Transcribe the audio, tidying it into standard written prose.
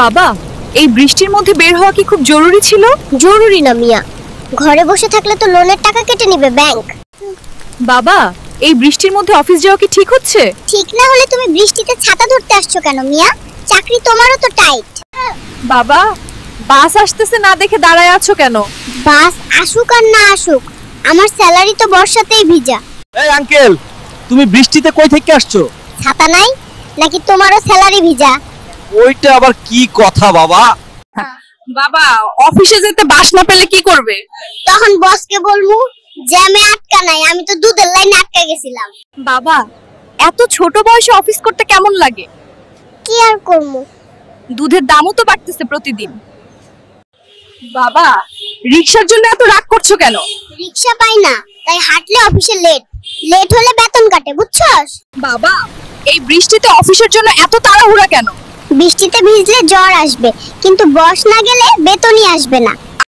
বাবা, এই বৃষ্টির মধ্যে বের হওয়া কি খুব জরুরি ছিল? জরুরি না মিয়া, ঘরে বসে থাকলে তো লোনের টাকা কেটে নিবে ব্যাংক। বাবা, এই বৃষ্টির মধ্যে অফিস যাওয়া কি ঠিক হচ্ছে? ঠিক না হলে তুমি বৃষ্টিতে ছাতা ধরতে আসছো কেন মিয়া? চাকরি তোমারও তো টাইট। বাবা, বাস আসতেছে না দেখে দাঁড়ায় আছো কেন? বাস আসুক আর না আসুক, আমার স্যালারি তো বর্ষাতেই ভিজা। এই আঙ্কেল, তুমি বৃষ্টিতে কই থেকে আসছো? ছাতা নাই নাকি তোমারও স্যালারি ভিজা? ওইটা আবার কি কথা বাবা? বাবা, অফিসে যেতে বাস না পেলে কি করবে? তখন বসকে বলবো জ্যামে আটকা নাই, আমি তো দুধের লাইনে আটকা গেছিলাম। বাবা, এত ছোট বয়সে অফিস করতে কেমন লাগে? কি আর করবো, দুধের দামও তো বাড়তেছে প্রতিদিন। বাবা, রিকশার জন্য এত রাগ করছো কেন? রিক্সা পাই না তাই হাঁটলে অফিসে লেট, লেট হলে বেতন কাটে বুঝছস? বাবা, এই বৃষ্টিতে অফিসের জন্য এত তাড়াহুড়া কেন? বৃষ্টিতে ভিজলে জ্বর আসবে, কিন্তু বস না গেলে বেতনই আসবে না।